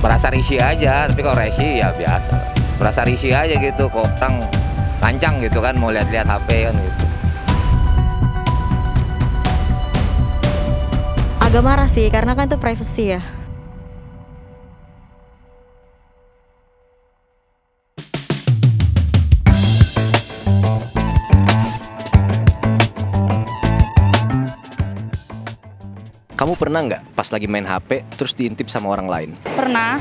Merasa risih aja, tapi kalau risih ya biasa. Merasa risih aja gitu, kok orang lancang gitu kan, mau lihat-lihat HP kan gitu. Agak marah sih, karena kan itu privacy ya. Kamu pernah nggak pas lagi main HP terus diintip sama orang lain? Pernah.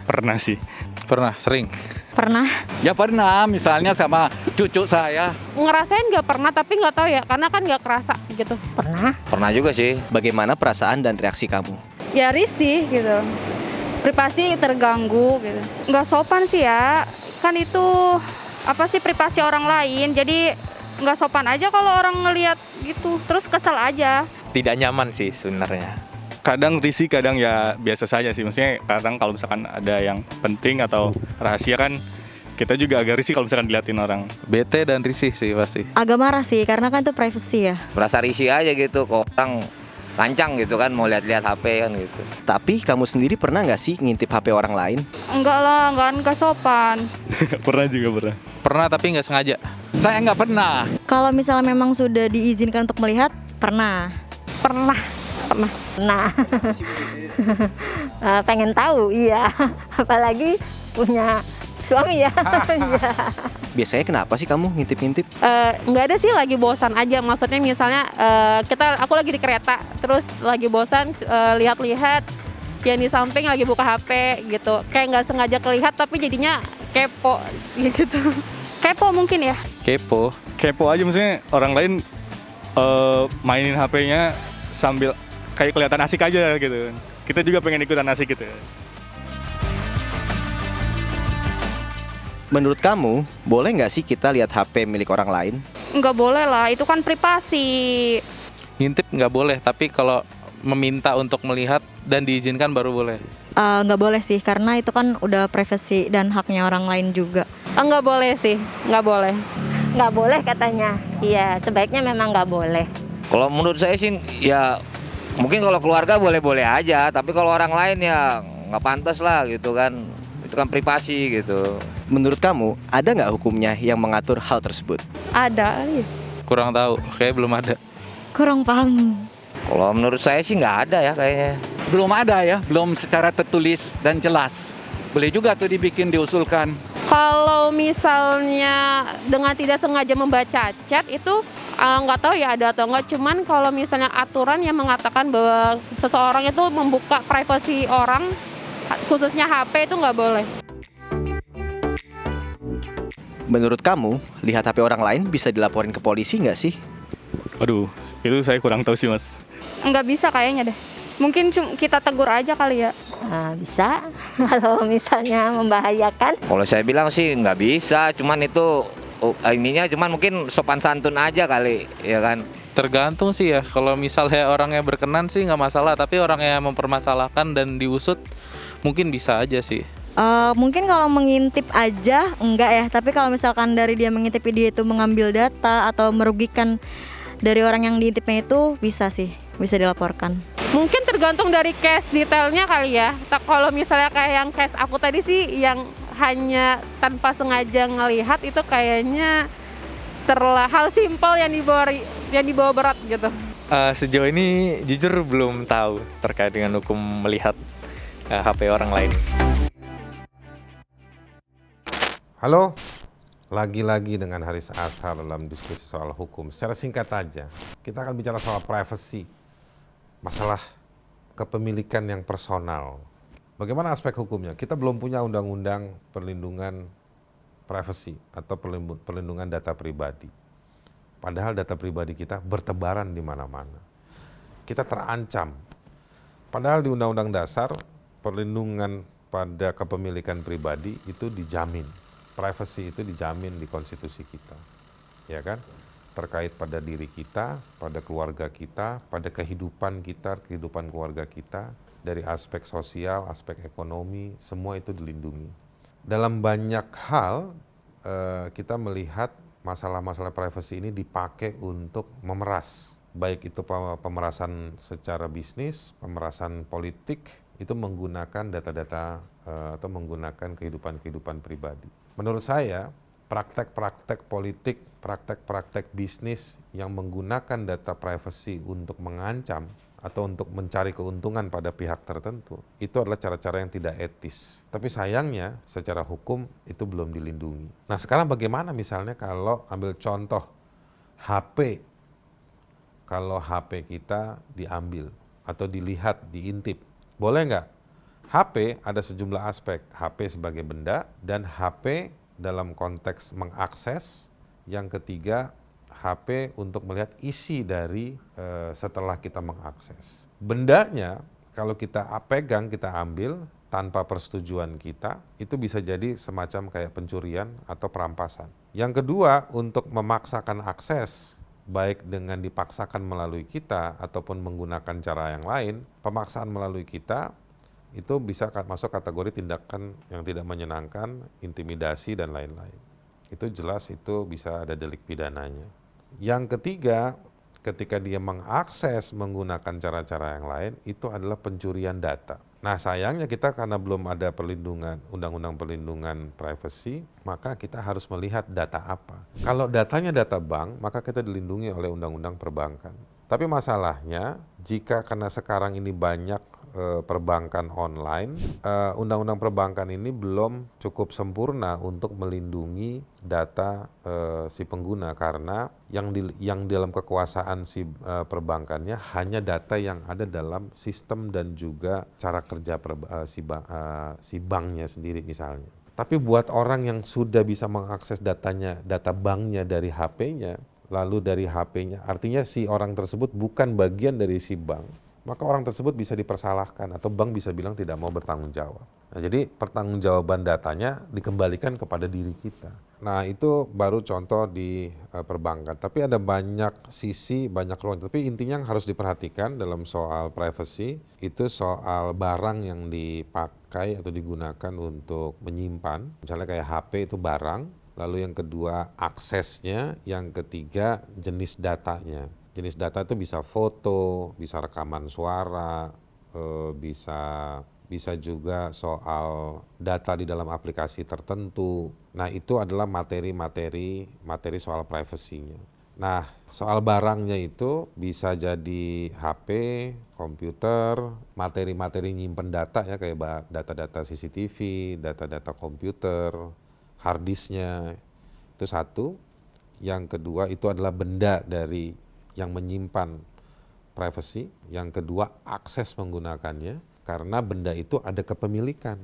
Pernah sih. Pernah, sering. Pernah. Ya pernah, misalnya sama cucu saya. Ngerasain nggak pernah, tapi nggak tahu ya, karena kan nggak kerasa gitu. Pernah juga sih. Bagaimana perasaan dan reaksi kamu? Ya risih gitu. Privasi terganggu gitu. Nggak sopan sih ya, kan itu privasi orang lain. Jadi nggak sopan aja kalau orang ngelihat gitu. Terus kesel aja. Tidak nyaman sih sebenarnya. Kadang risih, kadang ya biasa saja sih. Maksudnya kadang kalau misalkan ada yang penting atau rahasia kan, kita juga agak risih kalau misalkan diliatin orang. Bete dan risih sih pasti. Agak marah sih, karena kan itu privacy ya. Merasa risih aja gitu, kok orang lancang gitu kan, mau lihat-lihat HP kan gitu. Tapi kamu sendiri pernah nggak sih ngintip HP orang lain? Enggak lah, nggak sopan. Pernah juga pernah. Pernah tapi nggak sengaja. Saya nggak pernah. Kalau misalnya memang sudah diizinkan untuk melihat, pernah. Pernah. Pengen tahu, iya. Apalagi punya suami ya. Iya. Biasanya kenapa sih kamu ngintip-ngintip? Nggak ada sih, lagi bosan aja. Maksudnya misalnya aku lagi di kereta, terus lagi bosan lihat-lihat yang di samping lagi buka HP gitu. Kayak nggak sengaja kelihat tapi jadinya kepo gitu. Kepo mungkin ya. Kepo aja, maksudnya orang lain mainin HP-nya sambil kayak kelihatan asik aja gitu. Kita juga pengen ikutan asik gitu. Menurut kamu, boleh nggak sih kita lihat HP milik orang lain? Nggak boleh lah, itu kan privasi. Ngintip nggak boleh, tapi kalau meminta untuk melihat dan diizinkan baru boleh. Nggak boleh sih, karena itu kan udah privacy dan haknya orang lain juga. Nggak boleh sih, nggak boleh. Nggak boleh katanya. Iya, sebaiknya memang nggak boleh. Kalau menurut saya sih ya mungkin kalau keluarga boleh-boleh aja, tapi kalau orang lain ya nggak pantas lah gitu kan. Itu kan privasi gitu. Menurut kamu, ada nggak hukumnya yang mengatur hal tersebut? Ada. Kurang tahu, kayak belum ada. Kurang paham. Kalau menurut saya sih nggak ada ya kayaknya. Belum ada ya, belum secara tertulis dan jelas. Boleh juga tuh dibikin, diusulkan. Kalau misalnya dengan tidak sengaja membaca chat itu nggak tahu ya ada atau enggak. Cuman kalau misalnya aturan yang mengatakan bahwa seseorang itu membuka privasi orang, khususnya HP, itu nggak boleh. Menurut kamu, lihat HP orang lain bisa dilaporin ke polisi nggak sih? Waduh, itu saya kurang tahu sih mas. Nggak bisa kayaknya deh. Mungkin kita tegur aja kali ya. Bisa, kalau misalnya membahayakan. Kalau saya bilang sih nggak bisa, cuman itu ininya cuman mungkin sopan santun aja kali, ya kan. Tergantung sih ya, kalau misalnya orangnya berkenan sih nggak masalah, tapi orang yang mempermasalahkan dan diusut mungkin bisa aja sih. Mungkin kalau mengintip aja enggak ya, tapi kalau misalkan dari dia mengintip dia itu mengambil data atau merugikan dari orang yang diintipnya itu bisa sih, bisa dilaporkan. Mungkin tergantung dari case detailnya kali ya. Kalau misalnya kayak yang case aku tadi sih, yang hanya tanpa sengaja ngelihat, itu kayaknya hal simpel yang dibawa berat gitu. Sejauh ini jujur belum tahu terkait dengan hukum melihat HP orang lain. Halo, lagi-lagi dengan Haris Ashar dalam diskusi soal hukum. Secara singkat aja, kita akan bicara soal privacy, masalah kepemilikan yang personal. Bagaimana aspek hukumnya? Kita belum punya undang-undang perlindungan privacy atau perlindungan data pribadi. Padahal data pribadi kita bertebaran di mana-mana. Kita terancam. Padahal di Undang-Undang Dasar, perlindungan pada kepemilikan pribadi itu dijamin. Privacy itu dijamin di konstitusi kita. Ya kan? Terkait pada diri kita, pada keluarga kita, pada kehidupan kita, kehidupan keluarga kita, dari aspek sosial, aspek ekonomi, semua itu dilindungi. Dalam banyak hal, kita melihat masalah-masalah privacy ini dipakai untuk memeras. Baik itu pemerasan secara bisnis, pemerasan politik, itu menggunakan data-data atau menggunakan kehidupan pribadi. Menurut saya, praktek-praktek politik, praktek-praktek bisnis yang menggunakan data privacy untuk mengancam atau untuk mencari keuntungan pada pihak tertentu, itu adalah cara-cara yang tidak etis. Tapi sayangnya, secara hukum itu belum dilindungi. Nah, sekarang bagaimana misalnya kalau ambil contoh HP, kalau HP kita diambil atau dilihat, diintip, boleh nggak? HP ada sejumlah aspek, HP sebagai benda dan HP dalam konteks mengakses, yang ketiga HP untuk melihat isi dari setelah kita mengakses. Bendanya kalau kita pegang, kita ambil tanpa persetujuan kita, itu bisa jadi semacam kayak pencurian atau perampasan. Yang kedua, untuk memaksakan akses, baik dengan dipaksakan melalui kita ataupun menggunakan cara yang lain, pemaksaan melalui kita itu bisa masuk kategori tindakan yang tidak menyenangkan, intimidasi dan lain-lain. Itu jelas itu bisa ada delik pidananya. Yang ketiga, ketika dia mengakses menggunakan cara-cara yang lain, itu adalah pencurian data. Nah, sayangnya kita karena belum ada perlindungan, undang-undang perlindungan privacy, maka kita harus melihat data apa. Kalau datanya data bank, maka kita dilindungi oleh undang-undang perbankan. Tapi masalahnya, jika karena sekarang ini banyak perbankan online, undang-undang perbankan ini belum cukup sempurna untuk melindungi data si pengguna, karena yang dalam kekuasaan si perbankannya hanya data yang ada dalam sistem dan juga cara kerja si banknya sendiri misalnya. Tapi buat orang yang sudah bisa mengakses data banknya dari HP-nya, lalu dari HP-nya, artinya si orang tersebut bukan bagian dari si bank, maka orang tersebut bisa dipersalahkan atau bank bisa bilang tidak mau bertanggung jawab. Nah, jadi pertanggungjawaban datanya dikembalikan kepada diri kita. Nah, itu baru contoh di perbankan. Tapi ada banyak sisi, banyak ruang. Tapi intinya yang harus diperhatikan dalam soal privacy itu soal barang yang dipakai atau digunakan untuk menyimpan. Misalnya kayak HP itu barang, lalu yang kedua aksesnya, yang ketiga jenis datanya. Jenis data itu bisa foto, bisa rekaman suara, bisa juga soal data di dalam aplikasi tertentu. Nah, itu adalah materi soal privasinya. Nah, soal barangnya itu bisa jadi HP, komputer, materi nyimpen data ya kayak data-data CCTV, data-data komputer, hard disknya. Itu satu. Yang kedua itu adalah benda dari yang menyimpan privacy. Yang kedua, akses menggunakannya, karena benda itu ada kepemilikan.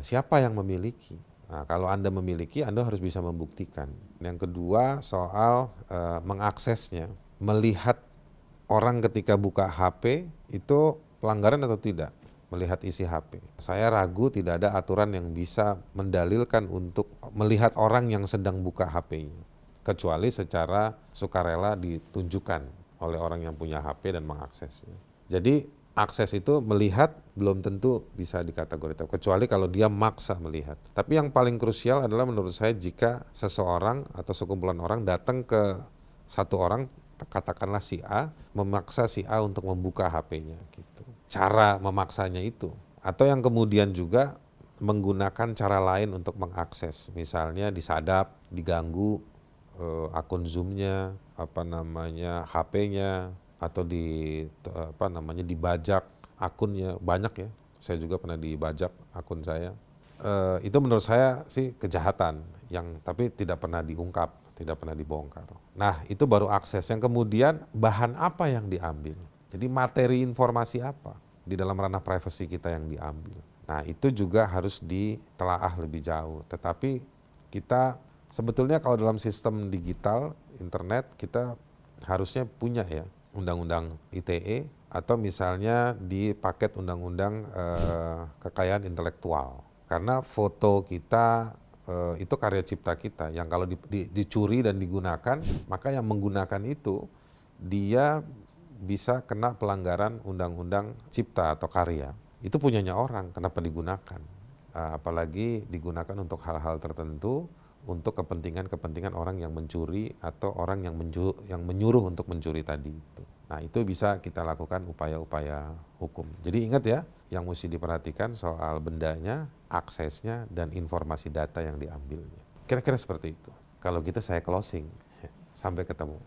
Siapa yang memiliki? Nah, kalau Anda memiliki, Anda harus bisa membuktikan. Yang kedua, soal mengaksesnya. Melihat orang ketika buka HP, itu pelanggaran atau tidak? Melihat isi HP. Saya ragu tidak ada aturan yang bisa mendalilkan untuk melihat orang yang sedang buka HP-nya. Kecuali secara sukarela ditunjukkan oleh orang yang punya HP dan mengaksesnya. Jadi akses itu melihat belum tentu bisa dikategorikan, kecuali kalau dia maksa melihat. Tapi yang paling krusial adalah menurut saya jika seseorang atau sekumpulan orang datang ke satu orang, katakanlah si A, memaksa si A untuk membuka HP-nya. Gitu. Cara memaksanya itu. Atau yang kemudian juga menggunakan cara lain untuk mengakses. Misalnya disadap, diganggu, akun Zoom-nya, HP-nya, atau dibajak akunnya, banyak ya. Saya juga pernah dibajak akun saya. Itu menurut saya sih kejahatan yang tapi tidak pernah diungkap, tidak pernah dibongkar. Nah, itu baru akses. Yang kemudian bahan apa yang diambil? Jadi materi informasi apa di dalam ranah privasi kita yang diambil? Nah, itu juga harus ditelaah lebih jauh. Tetapi kita sebetulnya kalau dalam sistem digital, internet, kita harusnya punya ya undang-undang ITE atau misalnya di paket undang-undang kekayaan intelektual. Karena foto kita itu karya cipta kita yang kalau dicuri dan digunakan, maka yang menggunakan itu dia bisa kena pelanggaran undang-undang cipta atau karya. Itu punyanya orang, kenapa digunakan? Apalagi digunakan untuk hal-hal tertentu, untuk kepentingan-kepentingan orang yang mencuri atau orang yang menyuruh untuk mencuri tadi itu. Nah, itu bisa kita lakukan upaya-upaya hukum. Jadi ingat ya, yang mesti diperhatikan soal bendanya, aksesnya, dan informasi data yang diambilnya. Kira-kira seperti itu. Kalau gitu saya closing. Sampai ketemu.